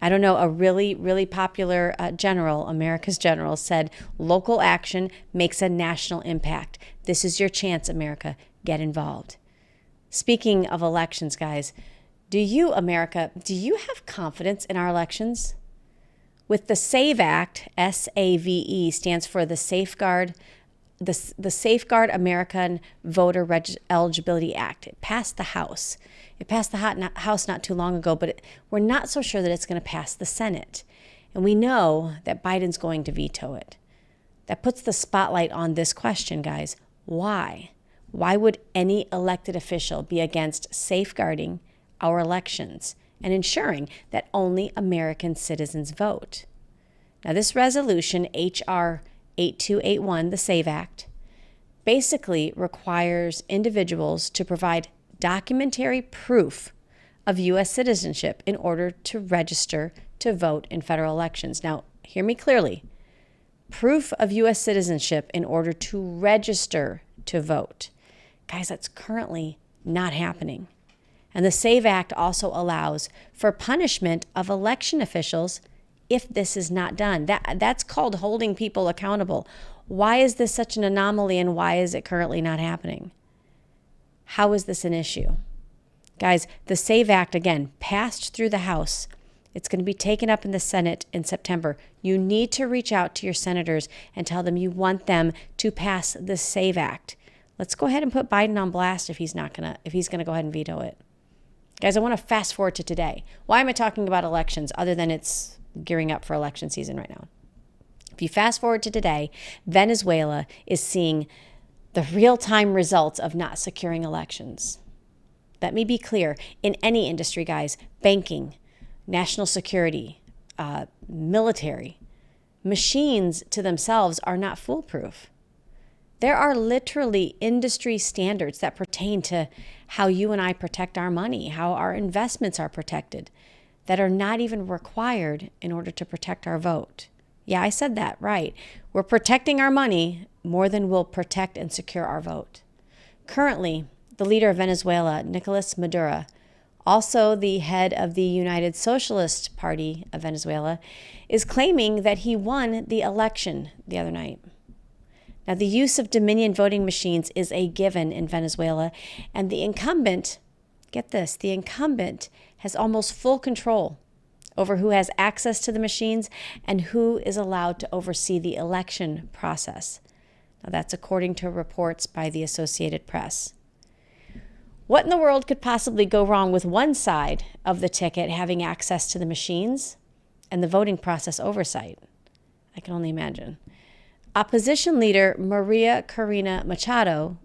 I don't know, a really, really popular general, America's general, said local action makes a national impact. This is your chance, America. Get involved. Speaking of elections, guys, do you, America, do you have confidence in our elections? With the SAVE Act, S-A-V-E, stands for the Safeguard American Voter Eligibility Act. It passed the House. It passed the House not too long ago, but we're not so sure that it's going to pass the Senate. And we know that Biden's going to veto it. That puts the spotlight on this question, guys. Why? Why would any elected official be against safeguarding our elections and ensuring that only American citizens vote? Now, this resolution, H.R. 8281, the SAVE Act, basically requires individuals to provide documentary proof of U.S. citizenship in order to register to vote in federal elections. Now, hear me clearly. Proof of U.S. citizenship in order to register to vote. Guys, that's currently not happening. And the SAVE Act also allows for punishment of election officials if this is not done. That's called holding people accountable. Why is this such an anomaly, and why is it currently not happening? How is this an issue? Guys, the SAVE Act, again, passed through the House. It's going to be taken up in the Senate in September. You need to reach out to your senators and tell them you want them to pass the SAVE Act. Let's go ahead and put Biden on blast if he's going to go ahead and veto it. Guys, I want to fast forward to today. Why am I talking about elections other than it's gearing up for election season right now? If you fast forward to today, Venezuela is seeing the real-time results of not securing elections. Let me be clear, in any industry, guys, banking, national security, military, machines to themselves are not foolproof. There are literally industry standards that pertain to how you and I protect our money, how our investments are protected, that are not even required in order to protect our vote. Yeah, I said that right. We're protecting our money more than we'll protect and secure our vote. Currently, the leader of Venezuela, Nicolas Maduro, also the head of the United Socialist Party of Venezuela, is claiming that he won the election the other night. Now, the use of Dominion voting machines is a given in Venezuela, and the incumbent, get this, the incumbent has almost full control over who has access to the machines and who is allowed to oversee the election process. Now, that's according to reports by the Associated Press. What in the world could possibly go wrong with one side of the ticket having access to the machines and the voting process oversight? I can only imagine. Opposition leader Maria Corina Machado,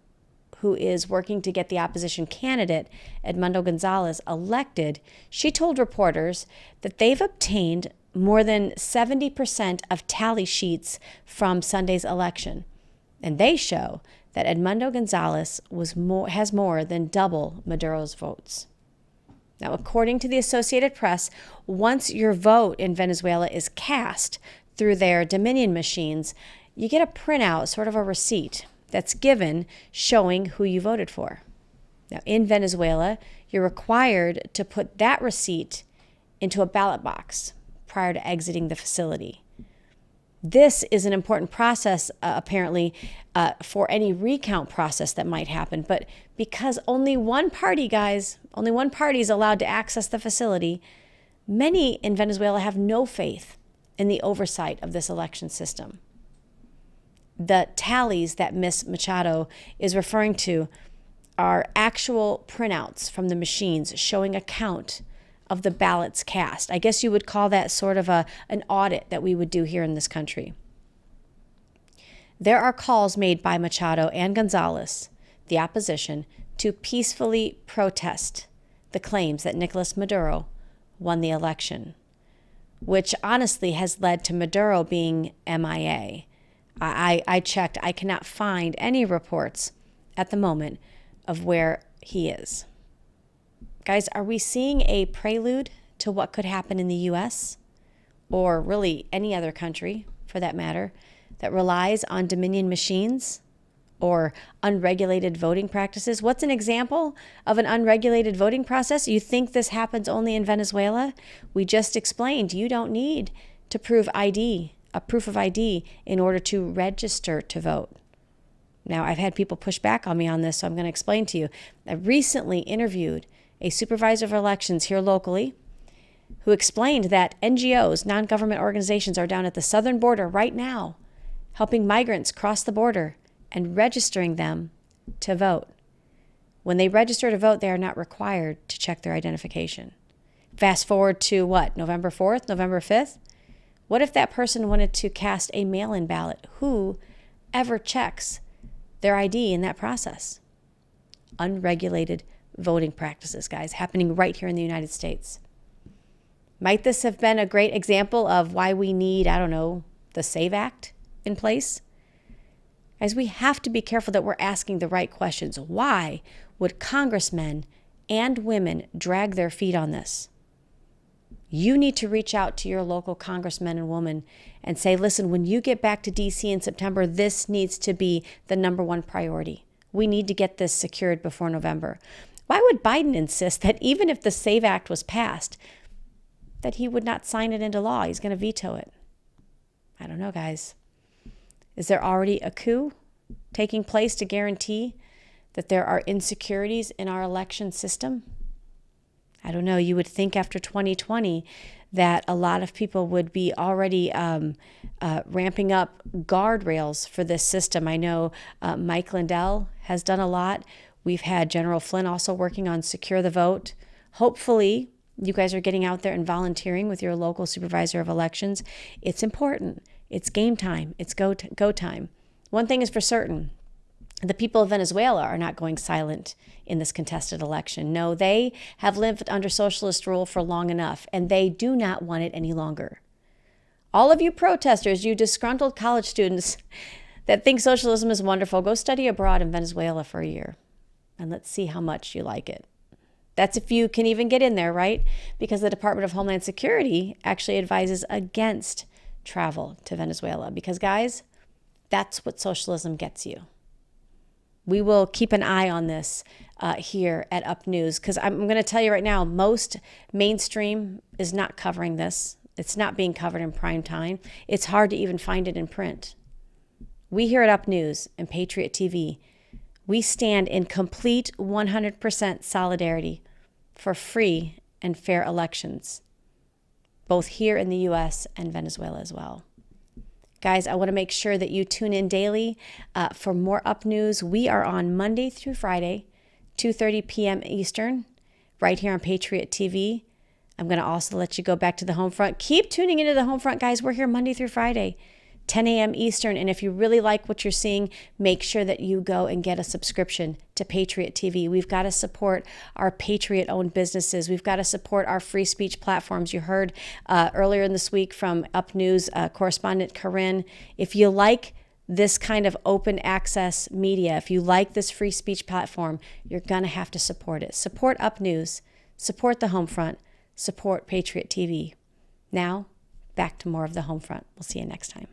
who is working to get the opposition candidate, Edmundo Gonzalez, elected, she told reporters that they've obtained more than 70% of tally sheets from Sunday's election. And they show that Edmundo Gonzalez has more than double Maduro's votes. Now, according to the Associated Press, once your vote in Venezuela is cast through their Dominion machines, you get a printout, sort of a receipt, that's given showing who you voted for. Now, in Venezuela, you're required to put that receipt into a ballot box prior to exiting the facility. This is an important process, apparently, for any recount process that might happen. But because only one party, guys, only one party is allowed to access the facility, many in Venezuela have no faith in the oversight of this election system. The tallies that Ms. Machado is referring to are actual printouts from the machines showing a count of the ballots cast. I guess you would call that sort of an audit that we would do here in this country. There are calls made by Machado and Gonzalez, the opposition, to peacefully protest the claims that Nicolas Maduro won the election, which honestly has led to Maduro being MIA. I checked. I cannot find any reports at the moment of where he is. Guys, are we seeing a prelude to what could happen in the U.S. or really any other country, for that matter, that relies on Dominion machines or unregulated voting practices? What's an example of an unregulated voting process? You think this happens only in Venezuela? We just explained you don't need to prove ID, a proof of ID, in order to register to vote. Now, I've had people push back on me on this, so I'm going to explain to you. I recently interviewed a supervisor of elections here locally who explained that NGOs, non-government organizations, are down at the southern border right now helping migrants cross the border and registering them to vote. When they register to vote, they are not required to check their identification. Fast forward to what, November 4th, November 5th? What if that person wanted to cast a mail-in ballot? Who ever checks their ID in that process? Unregulated voting practices, guys, happening right here in the United States. Might this have been a great example of why we need, I don't know, the SAVE Act in place? Guys, we have to be careful that we're asking the right questions. Why would congressmen and women drag their feet on this? You need to reach out to your local congressmen and women and say, listen, when you get back to D.C. in September, this needs to be the number one priority. We need to get this secured before November. Why would Biden insist that even if the SAVE Act was passed, that he would not sign it into law? He's going to veto it. I don't know, guys. Is there already a coup taking place to guarantee that there are insecurities in our election system? I don't know. You would think after 2020 that a lot of people would be already ramping up guardrails for this system. I know Mike Lindell has done a lot. We've had General Flynn also working on Secure the Vote. Hopefully, you guys are getting out there and volunteering with your local supervisor of elections. It's important. It's game time. It's go time. One thing is for certain. The people of Venezuela are not going silent in this contested election. No, they have lived under socialist rule for long enough, and they do not want it any longer. All of you protesters, you disgruntled college students that think socialism is wonderful, go study abroad in Venezuela for a year, and let's see how much you like it. That's if you can even get in there, right? Because the Department of Homeland Security actually advises against travel to Venezuela. Because, guys, that's what socialism gets you. We will keep an eye on this here at Up News, because I'm going to tell you right now, most mainstream is not covering this. It's not being covered in prime time. It's hard to even find it in print. We here at Up News and Patriot TV, we stand in complete 100% solidarity for free and fair elections, both here in the U.S. and Venezuela as well. Guys, I want to make sure that you tune in daily for more Up News. We are on Monday through Friday, 2:30 p.m. Eastern, right here on Patriot TV. I'm going to also let you go back to the home front. Keep tuning into the home front, guys. We're here Monday through Friday, 10 a.m. Eastern. And if you really like what you're seeing, make sure that you go and get a subscription to Patriot TV. We've got to support our Patriot-owned businesses. We've got to support our free speech platforms. You heard earlier in this week from Up News correspondent Corinne. If you like this kind of open access media, if you like this free speech platform, you're going to have to support it. Support Up News. Support the home front. Support Patriot TV. Now, back to more of the home front. We'll see you next time.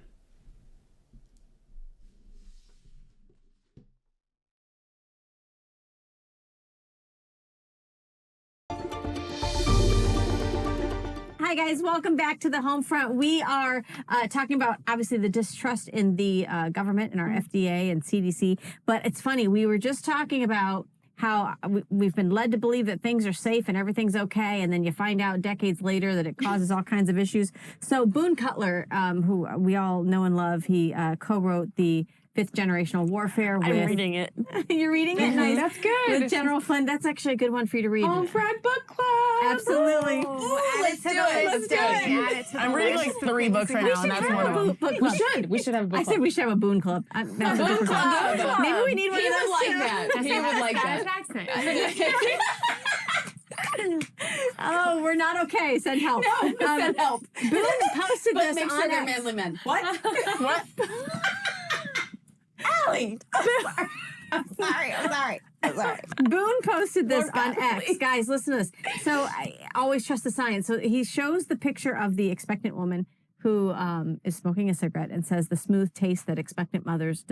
Hi, guys. Welcome back to the home front. We are talking about, obviously, the distrust in the government and our FDA and CDC. But it's funny. We were just talking about how we've been led to believe that things are safe and everything's okay, and then you find out decades later that it causes all kinds of issues. So Boone Cutler, who we all know and love, he co-wrote the Fifth Generational Warfare with... I'm reading it. You're reading it? Nice. That's good. With General Flynn. That's actually a good one for you to read. Home Front Book Club. Absolutely. Let's do it. I'm reading like 3 books right now, and that's one of them. We should have a book club. I said we should have a Boone Club. Boone Club. Maybe we need one of those. He would like that. He would like that. Oh, we're not okay. Send help. No, send help. Boone posted But this make sure on they're X. manly men. What? What? Aly. I'm sorry. Boone posted this Lord on God, X. please. Guys, listen to this. So I always trust the science. So he shows the picture of the expectant woman who is smoking a cigarette and says the smooth taste that expectant mothers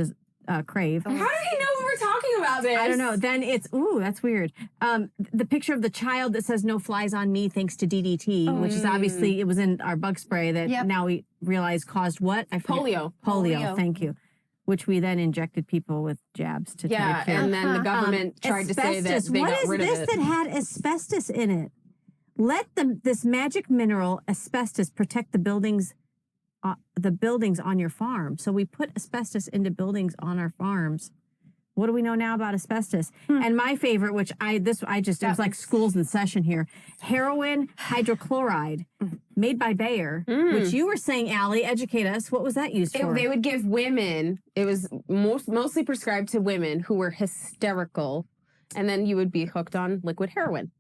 crave. How did he know we were talking about this? I don't know. Then it's, ooh, that's weird. The picture of the child that says no flies on me thanks to DDT, which is obviously, it was in our bug spray that now we realize caused what? I forget. Polio, thank you. Which we then injected people with jabs to try to cure. And then the government tried to say that they got rid of it. What is this that had asbestos in it? Let this magic mineral asbestos protect the buildings on your farm. So we put asbestos into buildings on our farms. What do we know now about asbestos? And my favorite, which it was like school's in session here, heroin hydrochloride, made by Bayer, which you were saying, Aly, educate us. What was that used for? They would give women, it was mostly prescribed to women who were hysterical, and then you would be hooked on liquid heroin.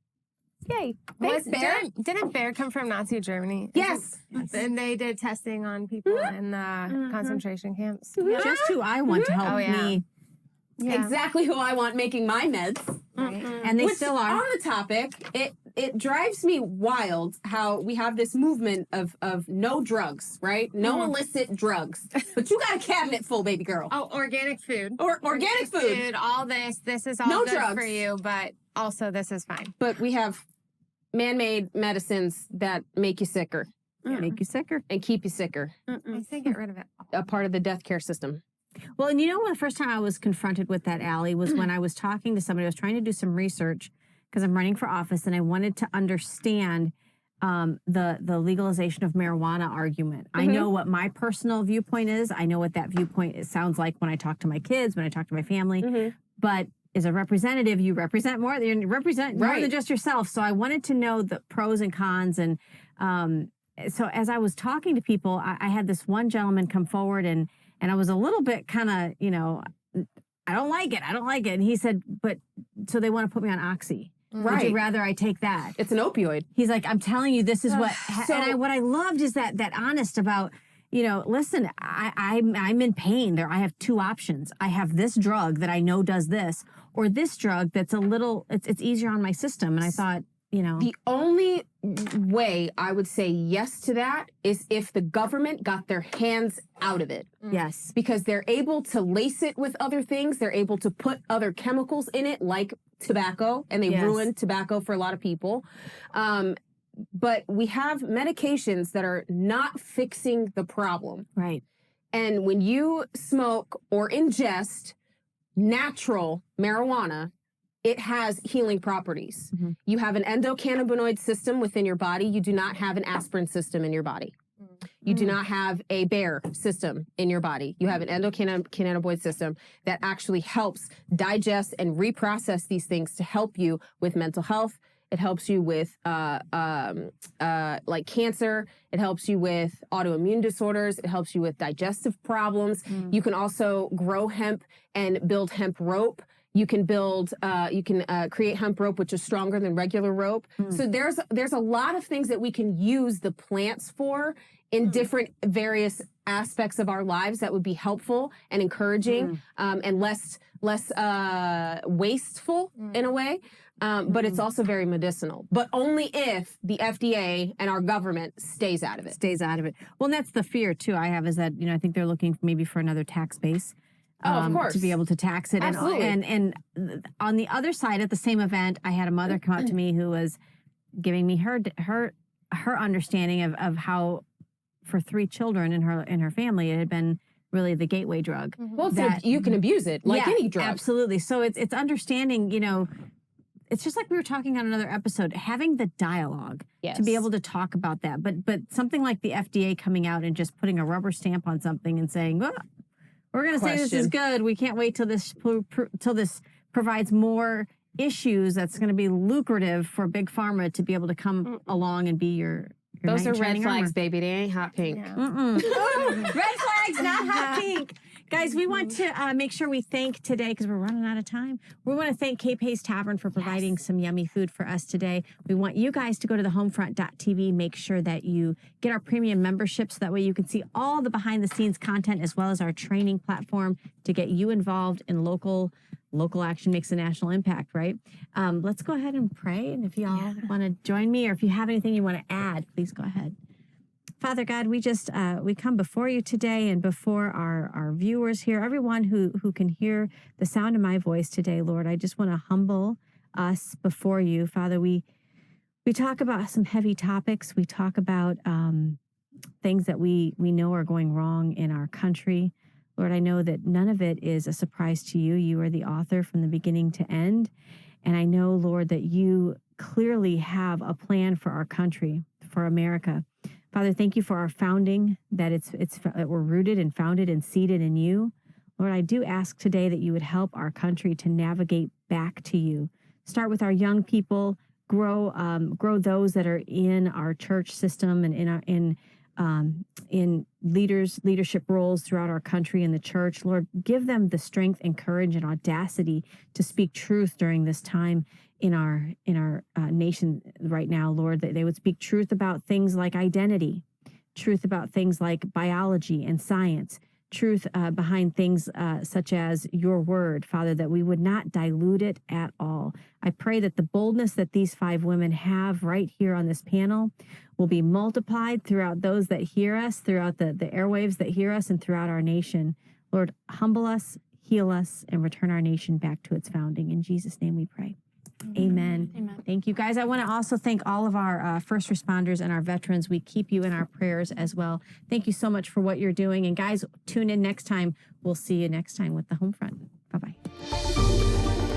Yay. Thanks, Bayer. Didn't Bayer come from Nazi Germany? Yes. And they did testing on people in the concentration camps. Just who I want to help me. Yeah. Exactly who I want making my meds. And they still are. On the topic, it drives me wild how we have this movement of no drugs, right? No illicit drugs. But you got a cabinet full, baby girl. Oh, organic food. Or organic food. All this. This is all No good drugs. for you, but also this is fine. But we have man-made medicines that make you sicker. Make you sicker. And keep you sicker. I say get rid of it. A part of the death care system. Well, and you know, the first time I was confronted with that, Aly, was when I was talking to somebody. I was trying to do some research because I'm running for office, and I wanted to understand the legalization of marijuana argument. I know what my personal viewpoint is. I know what that viewpoint sounds like when I talk to my kids, when I talk to my family. But as a representative, you represent more. You represent more than just yourself. So I wanted to know the pros and cons. And so as I was talking to people, I had this one gentleman come forward, and I was a little bit kind of, you know, I don't like it. And he said, but so they want to put me on Oxy. Would you rather I take that? It's an opioid. He's like, I'm telling you, this is what. What I loved is that honest about, you know, listen, I'm in pain. I have 2 options. I have this drug that I know does this, or this drug that's a little, it's easier on my system. And I thought, you know, the only way I would say yes to that is if the government got their hands out of it. Yes. Because they're able to lace it with other things. They're able to put other chemicals in it, like tobacco, and they ruin tobacco for a lot of people. But we have medications that are not fixing the problem. Right. And when you smoke or ingest natural marijuana, it has healing properties. You have an endocannabinoid system within your body. You do not have an aspirin system in your body. You do not have a Bayer system in your body. You have an endocannabinoid system that actually helps digest and reprocess these things to help you with mental health. It helps you with like cancer. It helps you with autoimmune disorders. It helps you with digestive problems. You can also grow hemp and build hemp rope. You can build, create hemp rope, which is stronger than regular rope. So there's a lot of things that we can use the plants for in different various aspects of our lives that would be helpful and encouraging and less wasteful in a way. But it's also very medicinal, but only if the FDA and our government stays out of it. Well, and that's the fear too I have, is that, you know, I think they're looking maybe for another tax base. Of course. To be able to tax it. Absolutely. And on the other side, at the same event, I had a mother come up to me who was giving me her understanding of how for 3 children in her family, it had been really the gateway drug. Well, you can abuse it like any drug. Absolutely. So it's understanding, it's just like we were talking on another episode, having the dialogue to be able to talk about that. But something like the FDA coming out and just putting a rubber stamp on something and saying, well, we're going to say this is good. We can't wait till this provides more issues that's going to be lucrative for Big Pharma to be able to come along and be your Those are red knight-in-shining flags, armor. baby. They ain't hot pink. Red flags, not hot pink. Guys, we want to make sure we thank today, because we're running out of time. We want to thank Cape Hayes Tavern for providing some yummy food for us today. We want you guys to go to thehomefront.tv, make sure that you get our premium membership so that way you can see all the behind the scenes content as well as our training platform to get you involved in local action makes a national impact, right? Let's go ahead and pray. And if y'all want to join me, or if you have anything you want to add, please go ahead. Father God, we just we come before you today and before our viewers here, everyone who can hear the sound of my voice today, Lord. I just want to humble us before you, Father. We talk about some heavy topics. We talk about things that we know are going wrong in our country. Lord, I know that none of it is a surprise to you. You are the author from the beginning to end. And I know, Lord, that you clearly have a plan for our country, for America. Father, thank you for our founding, that we're rooted and founded and seated in you. Lord, I do ask today that you would help our country to navigate back to you. Start with our young people, grow those that are in our church system and in leadership roles throughout our country and the church. Lord, give them the strength and courage and audacity to speak truth during this time in our nation right now, Lord, that they would speak truth about things like identity, truth about things like biology and science, truth behind things such as your word, Father, that we would not dilute it at all. I pray that the boldness that these 5 women have right here on this panel will be multiplied throughout those that hear us, throughout the airwaves that hear us, and throughout our nation. Lord, humble us, heal us, and return our nation back to its founding. In Jesus' name we pray. Amen. Amen. Thank you, guys. I want to also thank all of our first responders and our veterans. We keep you in our prayers as well. Thank you so much for what you're doing. And guys, tune in next time. We'll see you next time with The Homefront. Bye-bye.